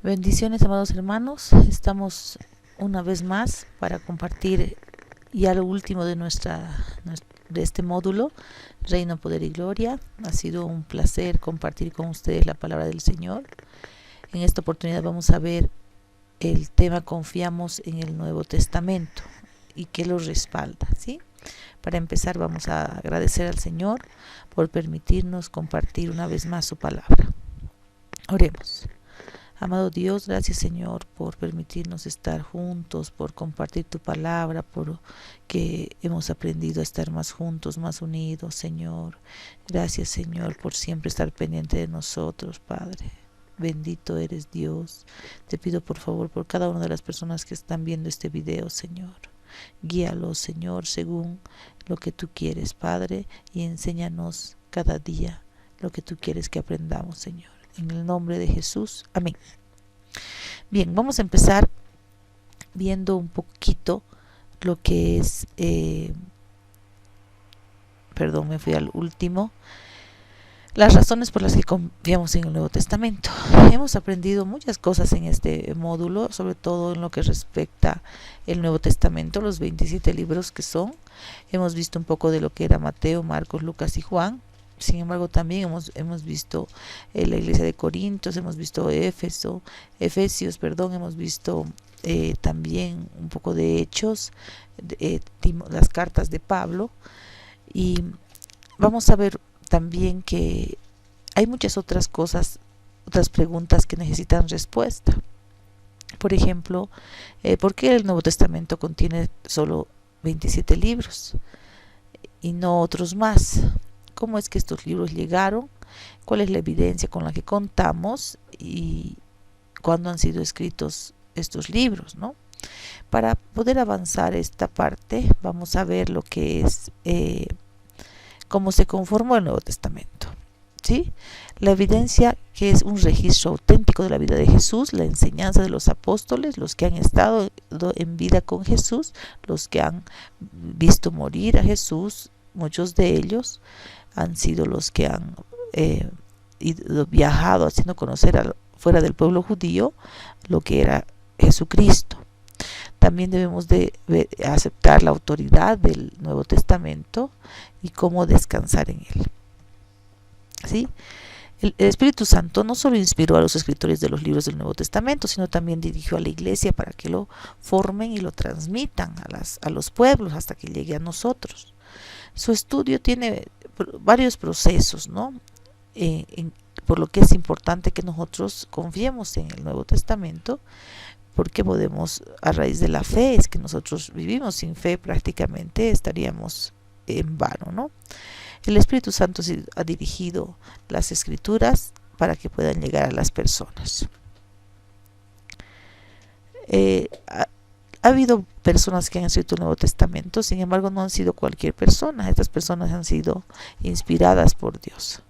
Bendiciones, amados hermanos. Estamos una vez más para compartir ya lo último de de este módulo, Reino, Poder y Gloria. Ha sido un placer compartir con ustedes la palabra del Señor. En esta oportunidad vamos a ver el tema Confiamos en el Nuevo Testamento y que lo respalda, ¿sí? Para empezar vamos a agradecer al Señor por permitirnos compartir una vez más su palabra. Oremos. Amado Dios, gracias Señor por permitirnos estar juntos, por compartir tu palabra, por que hemos aprendido a estar más juntos, más unidos, Señor. Gracias Señor por siempre estar pendiente de nosotros, Padre. Bendito eres Dios. Te pido por favor por cada una de las personas que están viendo este video, Señor. Guíalos, Señor, según lo que tú quieres, Padre, y enséñanos cada día lo que tú quieres que aprendamos, Señor. En el nombre de Jesús. Amén. Bien, vamos a empezar viendo un poquito lo que es... perdón, me fui al último. Las razones por las que confiamos en el Nuevo Testamento. Hemos aprendido muchas cosas en este módulo, sobre todo en lo que respecta el Nuevo Testamento, los 27 libros que son. Hemos visto un poco de lo que era Mateo, Marcos, Lucas y Juan. Sin embargo, también hemos visto la iglesia de Corintios, hemos visto Efesios, hemos visto también un poco de Hechos, las cartas de Pablo, y vamos a ver también que hay muchas otras cosas, otras preguntas que necesitan respuesta. Por ejemplo, ¿por qué el Nuevo Testamento contiene solo 27 libros y no otros más? ¿Cómo es que estos libros llegaron? ¿Cuál es la evidencia con la que contamos? ¿Y cuándo han sido escritos estos libros, ¿no? Para poder avanzar esta parte, vamos a ver lo que es cómo se conformó el Nuevo Testamento, ¿sí? La evidencia que es un registro auténtico de la vida de Jesús, la enseñanza de los apóstoles, los que han estado en vida con Jesús, los que han visto morir a Jesús, muchos de ellos han sido los que han viajado haciendo conocer fuera del pueblo judío lo que era Jesucristo. También debemos de aceptar la autoridad del Nuevo Testamento y cómo descansar en él, ¿sí? El Espíritu Santo no solo inspiró a los escritores de los libros del Nuevo Testamento, sino también dirigió a la iglesia para que lo formen y lo transmitan a los pueblos hasta que llegue a nosotros. Su estudio tiene varios procesos, ¿no? Por lo que es importante que nosotros confiemos en el Nuevo Testamento, porque podemos, a raíz de la fe, es que nosotros vivimos sin fe prácticamente, estaríamos en vano, ¿no? El Espíritu Santo ha dirigido las Escrituras para que puedan llegar a las personas. Ha habido personas que han escrito el Nuevo Testamento, sin embargo no han sido cualquier persona. Estas personas han sido inspiradas por Dios.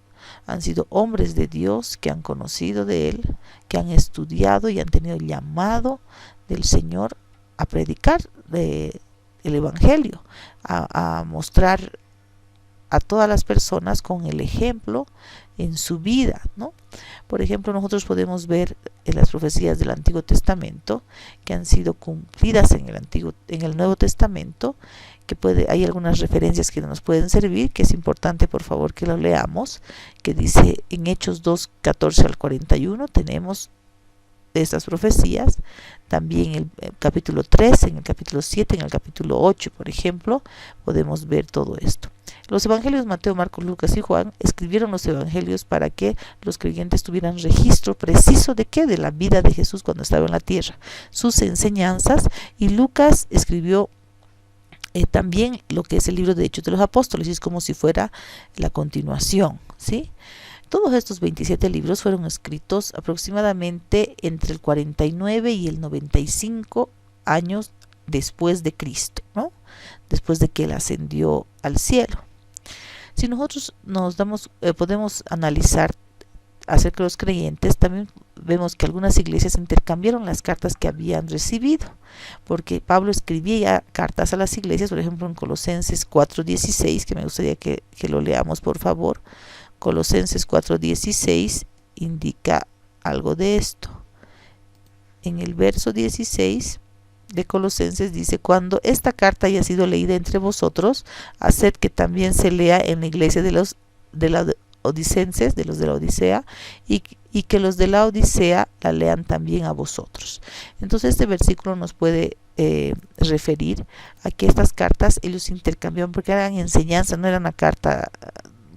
Han sido hombres de Dios que han conocido de Él, que han estudiado y han tenido el llamado del Señor a predicar el Evangelio, a mostrar a todas las personas con el ejemplo en su vida, ¿no? Por ejemplo, nosotros podemos ver en las profecías del Antiguo Testamento que han sido cumplidas en el Nuevo Testamento, que hay algunas referencias que nos pueden servir, que es importante por favor que lo leamos, que dice en Hechos 2, 14 al 41 tenemos estas profecías, también en el capítulo 3, en el capítulo 7, en el capítulo 8, por ejemplo, podemos ver todo esto. Los evangelios Mateo, Marcos, Lucas y Juan escribieron los evangelios para que los creyentes tuvieran registro preciso de qué, de la vida de Jesús cuando estaba en la tierra, sus enseñanzas, y Lucas escribió también lo que es el libro de Hechos de los Apóstoles, y es como si fuera la continuación, ¿sí? Todos estos 27 libros fueron escritos aproximadamente entre el 49 y el 95 años después de Cristo, ¿no? Después de que Él ascendió al cielo. Si nosotros podemos analizar acerca de los creyentes, también vemos que algunas iglesias intercambiaron las cartas que habían recibido, porque Pablo escribía cartas a las iglesias, por ejemplo en Colosenses 4:16, que me gustaría que lo leamos por favor. Colosenses 4:16 indica algo de esto. en el verso 16 de Colosenses dice: cuando esta carta haya sido leída entre vosotros, haced que también se lea en la iglesia de los odicenses, de los de la Odisea, y que los de la Odisea la lean también a vosotros. Entonces este versículo nos puede referir a que estas cartas ellos intercambiaban, porque eran enseñanza, no era una carta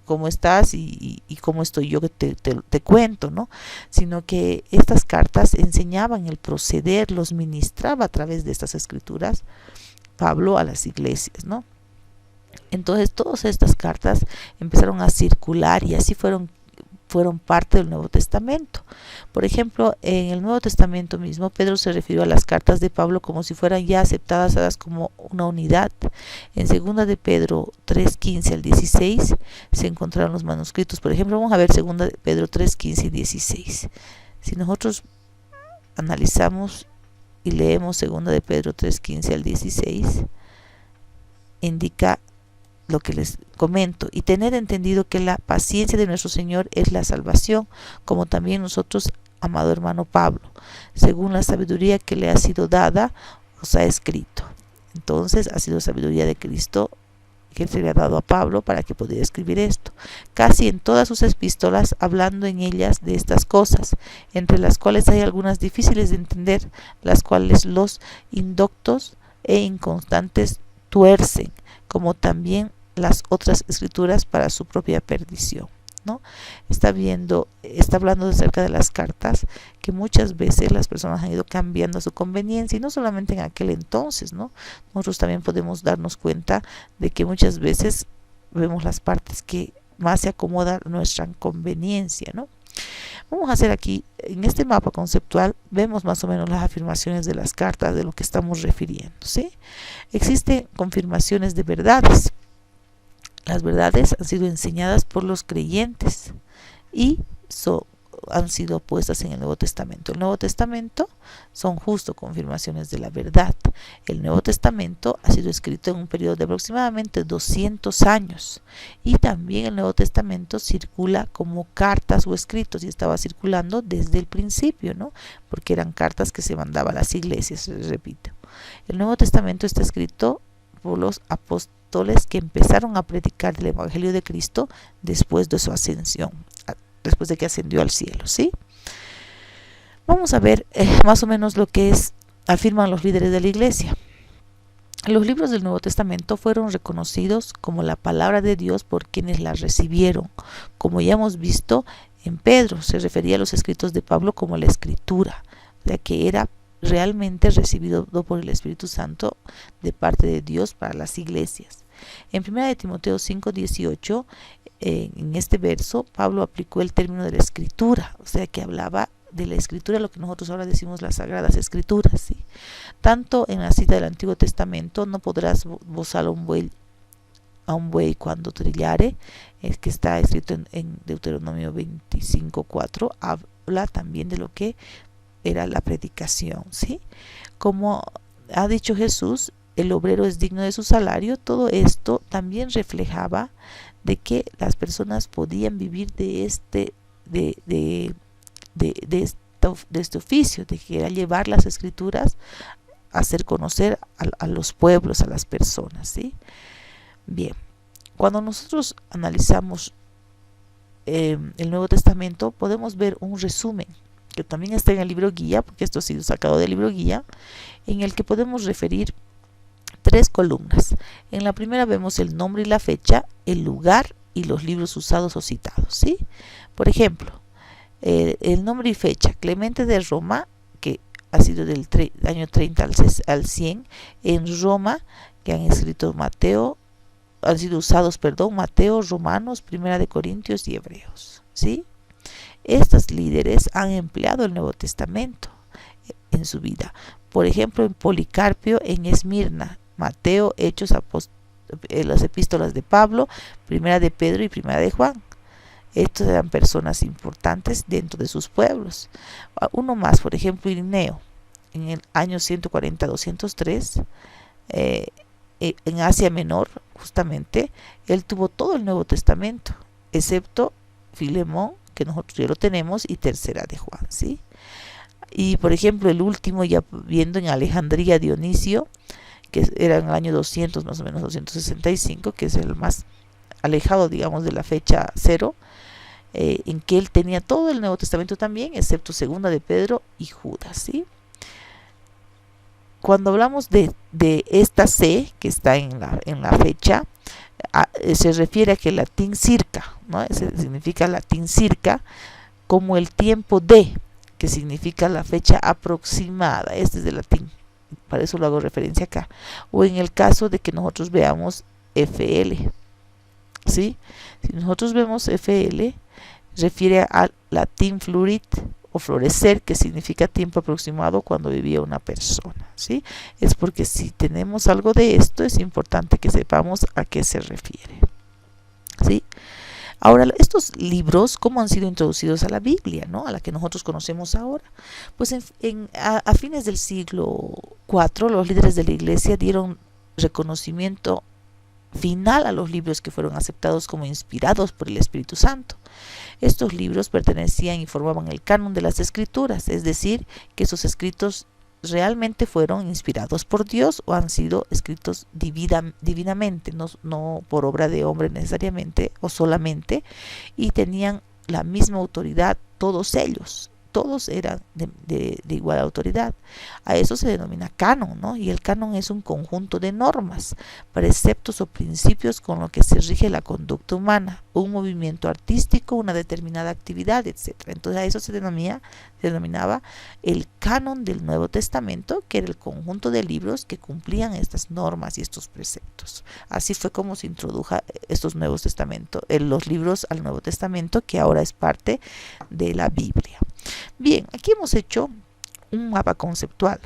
cómo estás y cómo estoy yo que te cuento, ¿no? Sino que estas cartas enseñaban el proceder, los ministraba a través de estas escrituras Pablo a las iglesias, ¿no? Entonces todas estas cartas empezaron a circular y así fueron parte del Nuevo Testamento. Por ejemplo, en el Nuevo Testamento mismo, Pedro se refirió a las cartas de Pablo como si fueran ya aceptadas como una unidad. En 2 de Pedro 3:15 al 16 se encontraron los manuscritos. Por ejemplo, vamos a ver 2 de Pedro 3:15 y 16. Si nosotros analizamos y leemos 2 de Pedro 3:15 al 16, indica lo que les comento: y tener entendido que la paciencia de nuestro Señor es la salvación, como también nosotros, amado hermano Pablo, según la sabiduría que le ha sido dada, os ha escrito. Entonces ha sido sabiduría de Cristo que se le ha dado a Pablo para que pudiera escribir esto, casi en todas sus epístolas, hablando en ellas de estas cosas, entre las cuales hay algunas difíciles de entender, las cuales los indoctos e inconstantes tuercen, como también las otras escrituras para su propia perdición, ¿no? Está hablando acerca de las cartas, que muchas veces las personas han ido cambiando a su conveniencia, y no solamente en aquel entonces, ¿no? Nosotros también podemos darnos cuenta de que muchas veces vemos las partes que más se acomodan a nuestra conveniencia, ¿no? Vamos a hacer aquí, en este mapa conceptual, vemos más o menos las afirmaciones de las cartas, de lo que estamos refiriendo, ¿sí? Existen confirmaciones de verdades. Las verdades han sido enseñadas por los creyentes y han sido puestas en el Nuevo Testamento. El Nuevo Testamento son justo confirmaciones de la verdad. El Nuevo Testamento ha sido escrito en un periodo de aproximadamente 200 años, y también el Nuevo Testamento circula como cartas o escritos, y estaba circulando desde el principio, ¿no? Porque eran cartas que se mandaban a las iglesias, repito. El Nuevo Testamento está escrito por los apóstoles que empezaron a predicar el Evangelio de Cristo después de su ascensión, después de que ascendió al cielo, ¿sí? Vamos a ver más o menos lo que afirman los líderes de la iglesia. Los libros del Nuevo Testamento fueron reconocidos como la palabra de Dios por quienes la recibieron. Como ya hemos visto en Pedro, se refería a los escritos de Pablo como la Escritura, o sea que era realmente recibido por el Espíritu Santo de parte de Dios para las iglesias. En 1 de Timoteo 5:18, en este verso, Pablo aplicó el término de la Escritura, o sea que hablaba de la Escritura, lo que nosotros ahora decimos las Sagradas Escrituras, ¿sí? Tanto en la cita del Antiguo Testamento: no podrás bozar a un buey cuando trillare, que está escrito en Deuteronomio 25:4, habla también de lo que era la predicación, ¿sí? Como ha dicho Jesús, el obrero es digno de su salario. Todo esto también reflejaba de que las personas podían vivir de este oficio, de que era llevar las escrituras, hacer conocer a los pueblos, a las personas, ¿sí? Bien, cuando nosotros analizamos el Nuevo Testamento, podemos ver un resumen que también está en el libro guía, porque esto ha sido sacado del libro guía, en el que podemos referir 3 columnas. En la primera vemos el nombre y la fecha, el lugar y los libros usados o citados, ¿sí? Por ejemplo, el nombre y fecha: Clemente de Roma, que ha sido del año 30 al 100, en Roma, que han escrito han sido usados, Mateo, Romanos, Primera de Corintios y Hebreos, ¿sí? Estos líderes han empleado el Nuevo Testamento en su vida. Por ejemplo, en Policarpio en Esmirna, Mateo, Hechos, las epístolas de Pablo, Primera de Pedro y Primera de Juan. Estos eran personas importantes dentro de sus pueblos. Uno más, por ejemplo, Irineo, en el año 140-203, en Asia Menor, justamente, él tuvo todo el Nuevo Testamento, excepto Filemón, que nosotros ya lo tenemos, y Tercera de Juan, ¿sí? Y por ejemplo, el último, ya viendo en Alejandría, Dionisio, que era en el año 200, más o menos 265, que es el más alejado, digamos, de la fecha cero, en que él tenía todo el Nuevo Testamento también, excepto Segunda de Pedro y Judas, ¿sí? Cuando hablamos de esta C que está en la fecha, se refiere a que el latín circa, ¿no? Ese significa latín circa, como el tiempo de, que significa la fecha aproximada. Este es de latín, para eso lo hago referencia acá. O en el caso de que nosotros veamos FL, ¿sí? Si nosotros vemos FL, refiere al latín flurit o florecer, que significa tiempo aproximado cuando vivía una persona, ¿sí? Es porque si tenemos algo de esto, es importante que sepamos a qué se refiere, ¿sí? Ahora, estos libros, ¿cómo han sido introducidos a la Biblia, ¿no? A la que nosotros conocemos ahora? Pues a fines del siglo IV, los líderes de la iglesia dieron reconocimiento final a los libros que fueron aceptados como inspirados por el Espíritu Santo. Estos libros pertenecían y formaban el canon de las Escrituras, es decir, que esos escritos realmente fueron inspirados por Dios o han sido escritos divinamente, no por obra de hombre necesariamente o solamente, y tenían la misma autoridad todos ellos. Todos eran de igual autoridad. A eso se denomina canon, ¿no? Y el canon es un conjunto de normas, preceptos o principios con lo que se rige la conducta humana, un movimiento artístico, una determinada actividad, etc. Entonces a eso se denominaba el canon del Nuevo Testamento, que era el conjunto de libros que cumplían estas normas y estos preceptos. Así fue como se introdujo estos Nuevos Testamentos, los libros al Nuevo Testamento, que ahora es parte de la Biblia. Bien, aquí hemos hecho un mapa conceptual,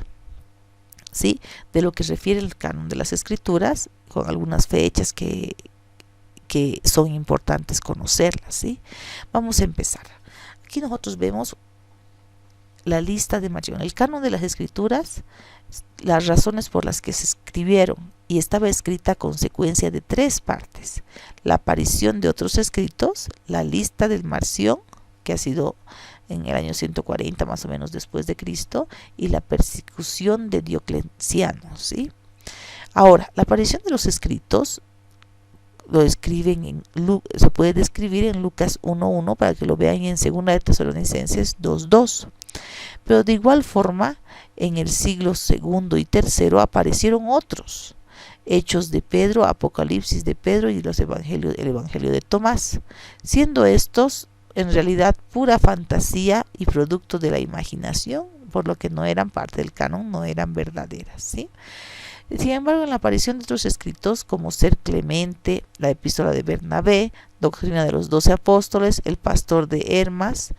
¿sí?, de lo que refiere el canon de las Escrituras, con algunas fechas que son importantes conocerlas, ¿sí? Vamos a empezar. Aquí nosotros vemos la lista de Marción. El canon de las Escrituras, las razones por las que se escribieron, y estaba escrita a consecuencia de 3 partes: la aparición de otros escritos, la lista del Marción, que ha sido en el año 140 más o menos después de Cristo, y la persecución de Diocleciano, ¿sí? Ahora, la aparición de los escritos lo escriben se puede describir en Lucas 1:1 para que lo vean, y en 2 de Tesalonicenses 2:2. Pero de igual forma, en el siglo II y III aparecieron otros: Hechos de Pedro, Apocalipsis de Pedro y el Evangelio de Tomás, siendo estos en realidad pura fantasía y producto de la imaginación, por lo que no eran parte del canon, no eran verdaderas, ¿sí? Sin embargo, en la aparición de otros escritos como Ser Clemente, la Epístola de Bernabé, Doctrina de los 12 Apóstoles, El Pastor de Hermas,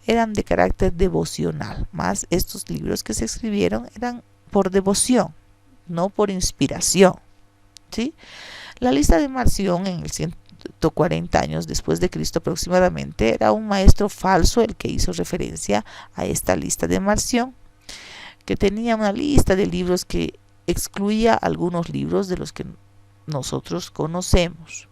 eran de carácter devocional, más estos libros que se escribieron eran por devoción, no por inspiración, ¿sí? La lista de Marción, en el 140 años después de Cristo aproximadamente, era un maestro falso el que hizo referencia a esta lista de Marción, que tenía una lista de libros que excluía algunos libros de los que nosotros conocemos.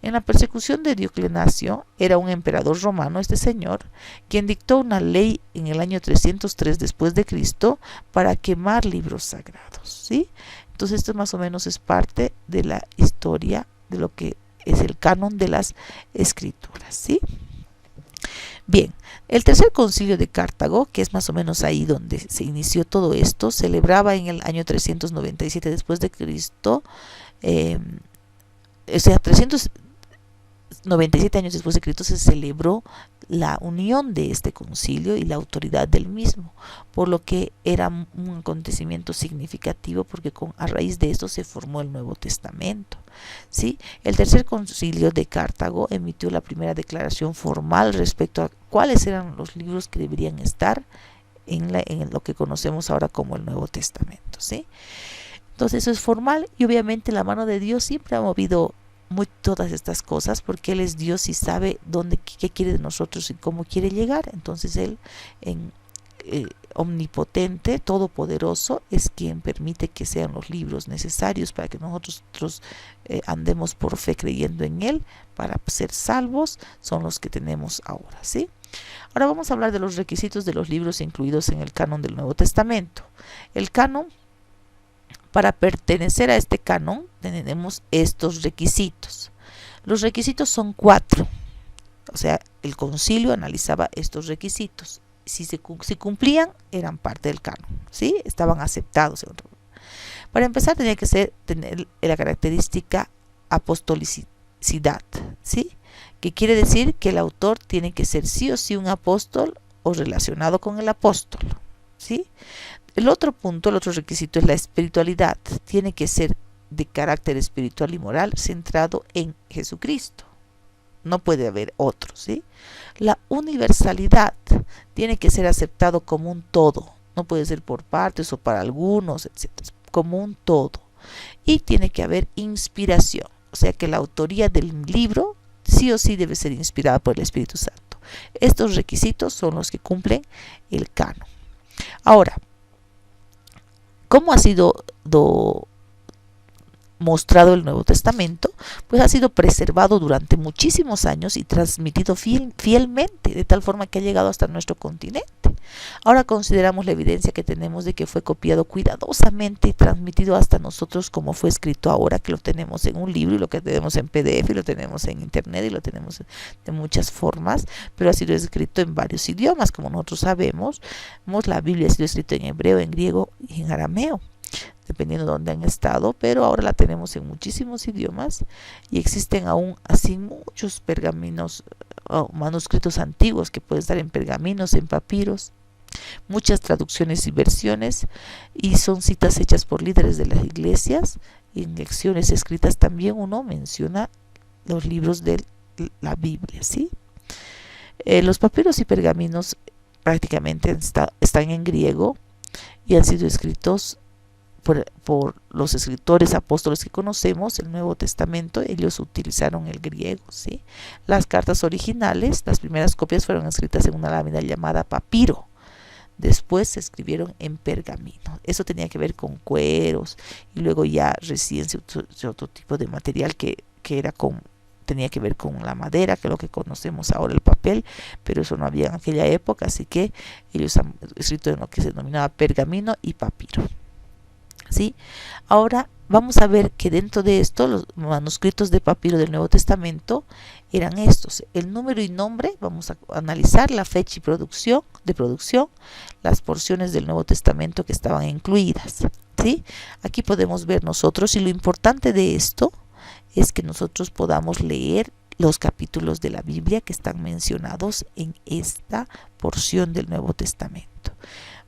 En la persecución de Diocleciano, era un emperador romano este señor, quien dictó una ley en el año 303 después de Cristo para quemar libros sagrados, ¿sí? Entonces esto más o menos es parte de la historia de lo que es el canon de las Escrituras, ¿sí? Bien, el tercer concilio de Cartago, que es más o menos ahí donde se inició todo esto, celebraba en el año 397 después de Cristo, o sea, 397 años después de Cristo se celebró la unión de este concilio y la autoridad del mismo, por lo que era un acontecimiento significativo, porque a raíz de esto se formó el Nuevo Testamento, ¿sí? El tercer concilio de Cartago emitió la primera declaración formal respecto a cuáles eran los libros que deberían estar en lo que conocemos ahora como el Nuevo Testamento, ¿sí? Entonces eso es formal, y obviamente la mano de Dios siempre ha movido todas estas cosas, porque Él es Dios y sabe qué quiere de nosotros y cómo quiere llegar. Entonces Él, omnipotente, todopoderoso, es quien permite que sean los libros necesarios para que nosotros andemos por fe creyendo en Él para ser salvos. Son los que tenemos ahora, ¿sí? Ahora vamos a hablar de los requisitos de los libros incluidos en el canon del Nuevo Testamento. El canon, para pertenecer a este canon, tenemos estos requisitos. Los requisitos son 4. O sea, el concilio analizaba estos requisitos. Si cumplían, eran parte del canon, ¿sí? Estaban aceptados. Para empezar, tenía que tener la característica apostolicidad, ¿sí? Que quiere decir que el autor tiene que ser sí o sí un apóstol o relacionado con el apóstol, ¿sí? El otro punto, el otro requisito es la espiritualidad. Tiene que ser de carácter espiritual y moral centrado en Jesucristo. No puede haber otro, ¿sí? La universalidad tiene que ser aceptado como un todo. No puede ser por partes o para algunos, etc. Como un todo. Y tiene que haber inspiración. O sea que la autoría del libro sí o sí debe ser inspirada por el Espíritu Santo. Estos requisitos son los que cumplen el canon. Ahora, ¿cómo ha sido mostrado el Nuevo Testamento? Pues ha sido preservado durante muchísimos años y transmitido fielmente, de tal forma que ha llegado hasta nuestro continente. Ahora consideramos la evidencia que tenemos de que fue copiado cuidadosamente y transmitido hasta nosotros como fue escrito ahora, que lo tenemos en un libro y lo que tenemos en PDF y lo tenemos en internet y lo tenemos de muchas formas, pero ha sido escrito en varios idiomas, como nosotros sabemos. La Biblia ha sido escrita en hebreo, en griego y en arameo, dependiendo de dónde han estado, pero ahora la tenemos en muchísimos idiomas y existen aún así muchos pergaminos o manuscritos antiguos que pueden estar en pergaminos, en papiros, muchas traducciones y versiones, y son citas hechas por líderes de las iglesias y en lecciones escritas también uno menciona los libros de la Biblia, ¿sí? Los papiros y pergaminos prácticamente están en griego y han sido escritos por los escritores apóstoles que conocemos, el Nuevo Testamento. Ellos utilizaron el griego, ¿sí? Las cartas originales, las primeras copias fueron escritas en una lámina llamada papiro. Después se escribieron en pergamino. Eso tenía que ver con cueros y luego ya recién se usó otro tipo de material que tenía que ver con la madera, que es lo que conocemos ahora, el papel, pero eso no había en aquella época, así que ellos han escrito en lo que se denominaba pergamino y papiro, ¿sí? Ahora vamos a ver que dentro de esto los manuscritos de papiro del Nuevo Testamento eran estos: el número y nombre. Vamos a analizar la fecha y producción, las porciones del Nuevo Testamento que estaban incluidas, ¿sí? Aquí podemos ver nosotros, y lo importante de esto es que nosotros podamos leer los capítulos de la Biblia que están mencionados en esta porción del Nuevo Testamento.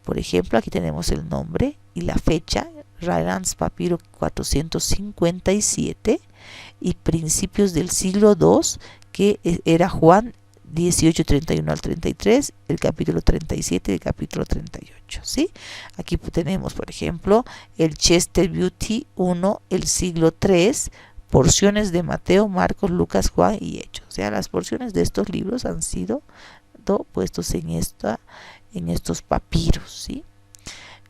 Por ejemplo, aquí tenemos el nombre y la fecha: Raylands Papiro 457, y principios del siglo II, que era Juan 18:31 al 33, el capítulo 37 y el capítulo 38, ¿sí? Aquí tenemos, por ejemplo, el Chester Beauty 1, el siglo III, porciones de Mateo, Marcos, Lucas, Juan y Hechos. O sea, las porciones de estos libros han sido puestos en estos papiros, ¿sí?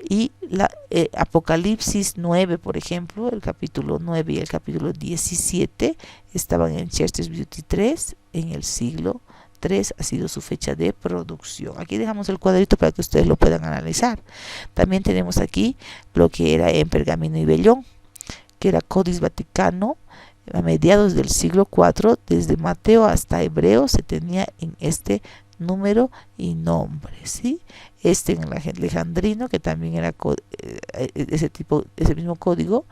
Y Apocalipsis 9, por ejemplo, el capítulo 9 y el capítulo 17 estaban en Chester Beauty 3, en el siglo 3 ha sido su fecha de producción. Aquí dejamos el cuadrito para que ustedes lo puedan analizar. También tenemos aquí lo que era en pergamino y vellón, que era Códice Vaticano, a mediados del siglo IV, desde Mateo hasta Hebreo se tenía en este número y nombre, ¿sí? En el alejandrino, que también era ese mismo código.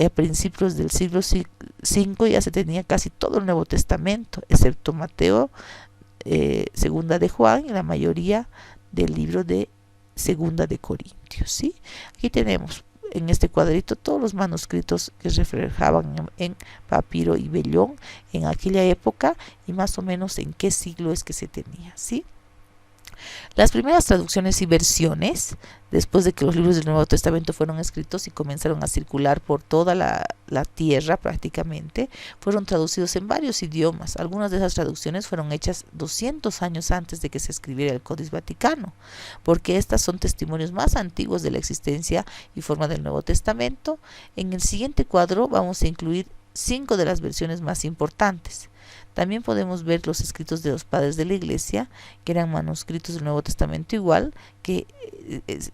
A principios del siglo V ya se tenía casi todo el Nuevo Testamento, excepto Mateo, segunda de Juan y la mayoría del libro de segunda de Corintios, ¿sí? Aquí tenemos en este cuadrito todos los manuscritos que reflejaban en papiro y vellón en aquella época y más o menos en qué siglo es que se tenía, ¿sí? Las primeras traducciones y versiones, después de que los libros del Nuevo Testamento fueron escritos y comenzaron a circular por toda la tierra prácticamente, fueron traducidos en varios idiomas. Algunas de esas traducciones fueron hechas 200 años antes de que se escribiera el Códice Vaticano, porque estas son testimonios más antiguos de la existencia y forma del Nuevo Testamento. En el siguiente cuadro vamos a incluir 5 de las versiones más importantes. También podemos ver los escritos de los padres de la iglesia, que eran manuscritos del Nuevo Testamento igual, que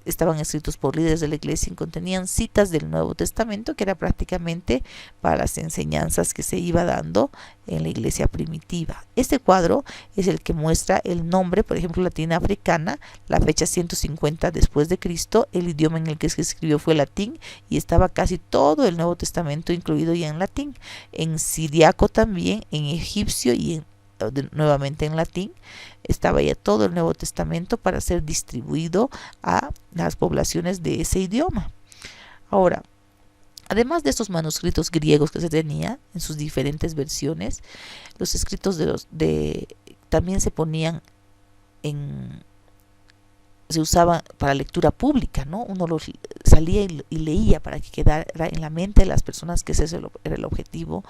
estaban escritos por líderes de la iglesia y contenían citas del Nuevo Testamento, que era prácticamente para las enseñanzas que se iba dando en la iglesia primitiva. Este cuadro es el que muestra el nombre, por ejemplo, latina africana, la fecha 150 después de Cristo, el idioma en el que se escribió fue latín y estaba casi todo el Nuevo Testamento incluido ya en latín, en siriaco también, en egipcio y nuevamente en latín. Estaba ya todo el Nuevo Testamento para ser distribuido a las poblaciones de ese idioma. Ahora, además de estos manuscritos griegos que se tenía en sus diferentes versiones, los escritos también se ponían se usaba para lectura pública, ¿no? Uno salía y leía para que quedara en la mente de las personas que ese era el objetivo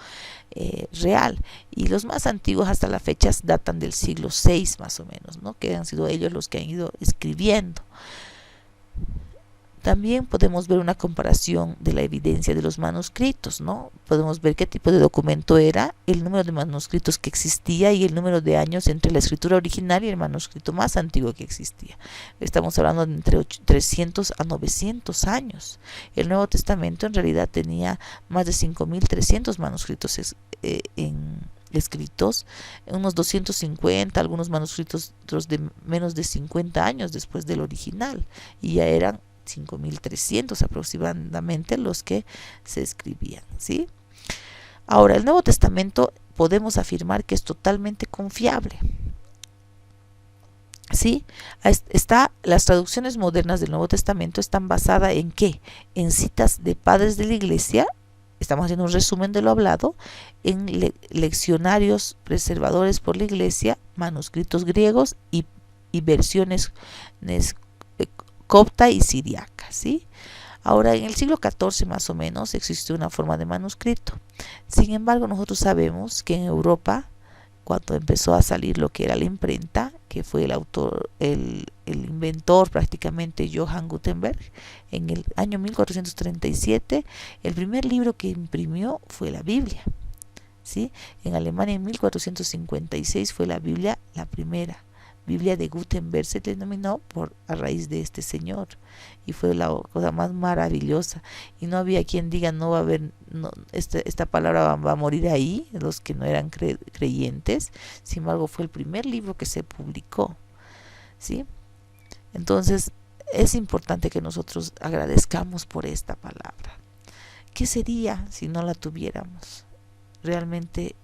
real. Y los más antiguos hasta la fecha datan del siglo VI más o menos, ¿no? Que han sido ellos los que han ido escribiendo. También podemos ver una comparación de la evidencia de los manuscritos, ¿no? Podemos ver qué tipo de documento era, el número de manuscritos que existía y el número de años entre la escritura original y el manuscrito más antiguo que existía. Estamos hablando de entre 300 a 900 años. El Nuevo Testamento en realidad tenía más de 5.300 manuscritos escritos, unos 250, algunos manuscritos de menos de 50 años después del original, y ya eran 5.300 aproximadamente los que se escribían, ¿sí? Ahora, el Nuevo Testamento podemos afirmar que es totalmente confiable, ¿sí? Las traducciones modernas del Nuevo Testamento están basadas en ¿qué? En citas de padres de la iglesia. Estamos haciendo un resumen de lo hablado, en leccionarios preservadores por la iglesia, manuscritos griegos y versiones copta y siriaca, ¿sí? Ahora, en el siglo XIV más o menos existió una forma de manuscrito. Sin embargo, nosotros sabemos que en Europa, cuando empezó a salir lo que era la imprenta, que fue el inventor prácticamente Johann Gutenberg, en el año 1437, el primer libro que imprimió fue la Biblia, ¿sí? En Alemania en 1456 fue la Biblia la primera. Biblia de Gutenberg se denominó a raíz de este señor, y fue la cosa más maravillosa, y no había quien diga no va a haber, no, esta palabra va a morir ahí, los que no eran creyentes. Sin embargo, fue el primer libro que se publicó, ¿sí? Entonces es importante que nosotros agradezcamos por esta palabra. ¿Qué sería si no la tuviéramos? Realmente,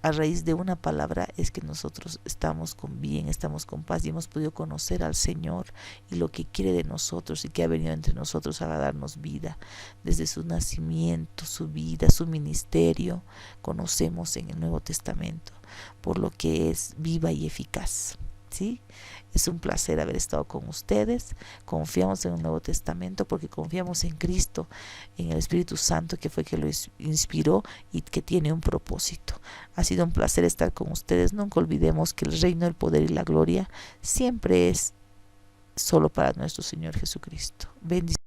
a raíz de una palabra es que nosotros estamos con bien, estamos con paz y hemos podido conocer al Señor y lo que quiere de nosotros y que ha venido entre nosotros a darnos vida. Desde su nacimiento, su vida, su ministerio, conocemos en el Nuevo Testamento, por lo que es viva y eficaz, ¿sí? Es un placer haber estado con ustedes. Confiamos en el Nuevo Testamento porque confiamos en Cristo, en el Espíritu Santo que fue que lo inspiró y que tiene un propósito. Ha sido un placer estar con ustedes. Nunca olvidemos que el reino, el poder y la gloria siempre es solo para nuestro Señor Jesucristo. Bendiciones.